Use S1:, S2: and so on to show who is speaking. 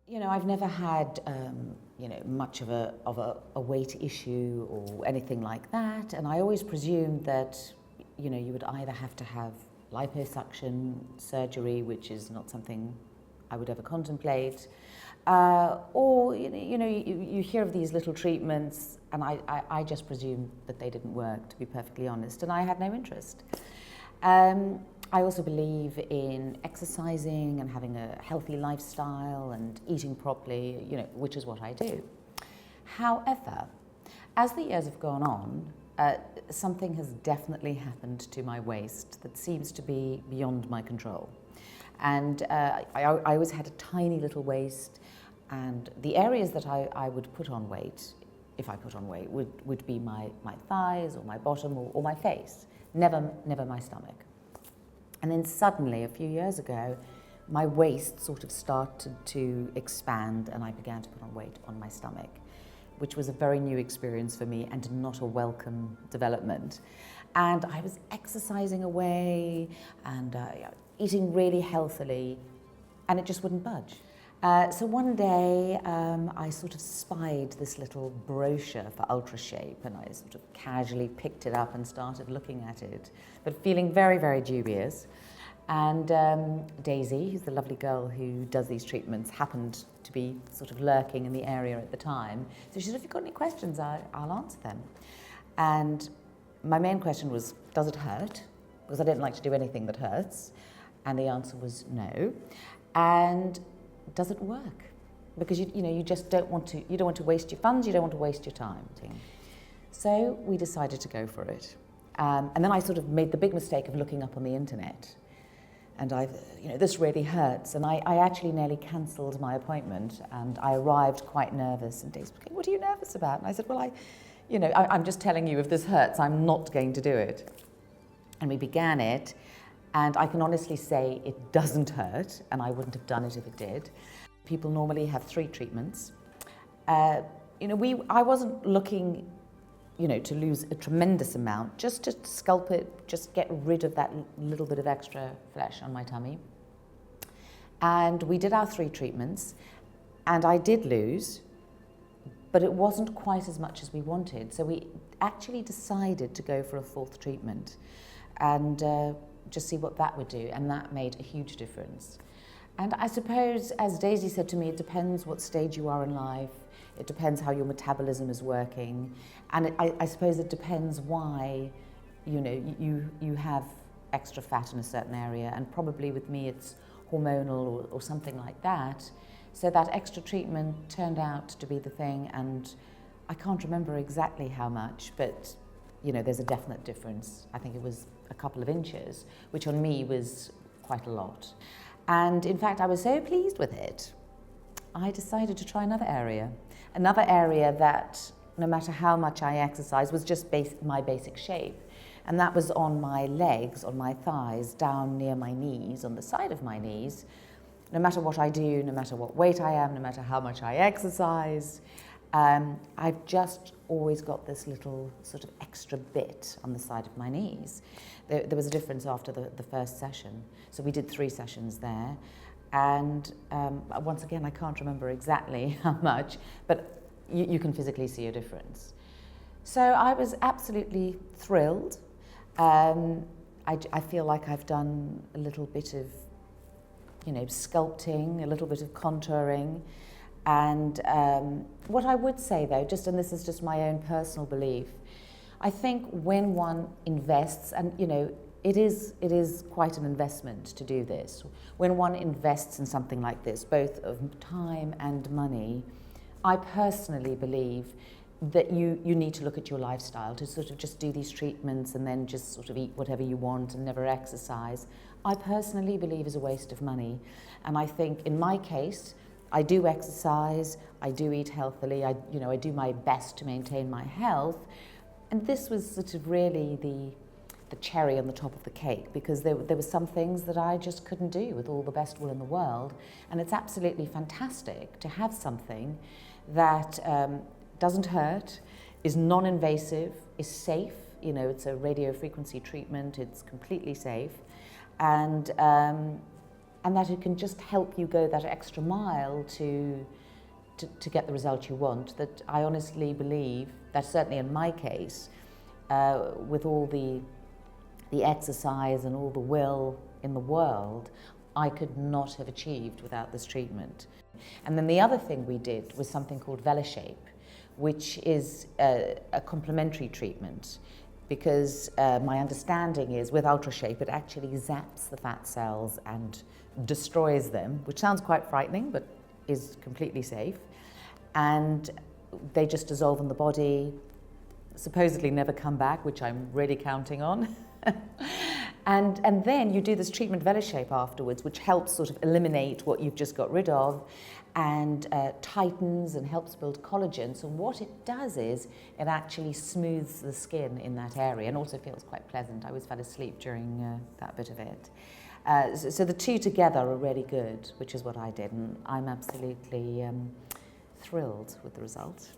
S1: You know, I've never had, much of a weight issue or anything like that. And I always presumed that, you would either have to have liposuction surgery, which is not something I would ever contemplate, or, you hear of these little treatments, and I just presumed that they didn't work, to be perfectly honest, and I had no interest. I also believe in exercising and having a healthy lifestyle and eating properly, which is what I do. However, as the years have gone on, something has definitely happened to my waist that seems to be beyond my control. And I always had a tiny little waist, and the areas that I would put on weight, if I put on weight, would be my thighs or my bottom or my face, never my stomach. And then suddenly, a few years ago, my waist sort of started to expand and I began to put on weight on my stomach, which was a very new experience for me and not a welcome development. And I was exercising away and eating really healthily, and it just wouldn't budge. So one day I sort of spied this little brochure for Ultrashape, and I sort of casually picked it up and started looking at it, but feeling very, very dubious. And Daisy, who's the lovely girl who does these treatments, happened to be sort of lurking in the area at the time. So she said, if you've got any questions, I'll answer them. And my main question was, does it hurt? Because I didn't like to do anything that hurts. And the answer was no. And does it work? Because you just don't want to waste your funds, you don't want to waste your time. So we decided to go for it. And then I sort of made the big mistake of looking up on the internet. And this really hurts. And I actually nearly cancelled my appointment, and I arrived quite nervous. And Daisy was like, what are you nervous about? And I said, well, I'm just telling you, if this hurts, I'm not going to do it. And we began it. And I can honestly say it doesn't hurt, and I wouldn't have done it if it did. People normally have 3 treatments. I wasn't looking, to lose a tremendous amount, just to sculpt it, just get rid of that little bit of extra flesh on my tummy. And we did our 3 treatments, and I did lose, but it wasn't quite as much as we wanted. So we actually decided to go for a 4th treatment. And just see what that would do, and that made a huge difference. And I suppose, as Daisy said to me, it depends what stage you are in life, it depends how your metabolism is working, and I suppose it depends why you have extra fat in a certain area, and probably with me it's hormonal or something like that. So that extra treatment turned out to be the thing, and I can't remember exactly how much, but there's a definite difference. I think it was a couple of inches, which on me was quite a lot. And in fact, I was so pleased with it, I decided to try another area that, no matter how much I exercise, was just my basic shape. And that was on my legs, on my thighs, down near my knees, on the side of my knees. No matter what I do, no matter what weight I am, no matter how much I exercise, I've just always got this little sort of extra bit on the side of my knees. There was a difference after the first session. So we did 3 sessions there. And once again, I can't remember exactly how much, but you can physically see a difference. So I was absolutely thrilled. I feel like I've done a little bit of, sculpting, a little bit of contouring. And what I would say, though, and this is just my own personal belief, I think when one invests, and it is quite an investment to do this. When one invests in something like this, both of time and money, I personally believe that you need to look at your lifestyle. To sort of just do these treatments and then just sort of eat whatever you want and never exercise, I personally believe is a waste of money. And I think in my case, I do exercise, I do eat healthily, I do my best to maintain my health. And this was sort of really the cherry on the top of the cake, because there were some things that I just couldn't do with all the best will in the world. And it's absolutely fantastic to have something that doesn't hurt, is non-invasive, is safe. It's a radio frequency treatment, it's completely safe. And and that it can just help you go that extra mile to get the result you want. That I honestly believe that certainly in my case, with all the exercise and all the will in the world, I could not have achieved without this treatment. And then the other thing we did was something called Velashape, which is a complementary treatment, because my understanding is with Ultrashape it actually zaps the fat cells and destroys them, which sounds quite frightening but is completely safe, and they just dissolve in the body, supposedly never come back, which I'm really counting on. And then you do this treatment Velashape afterwards, which helps sort of eliminate what you've just got rid of, and tightens and helps build collagen. So what it does is it actually smooths the skin in that area, and also feels quite pleasant. I always fell asleep during that bit of it. So the two together are really good, which is what I did, and I'm absolutely thrilled with the result.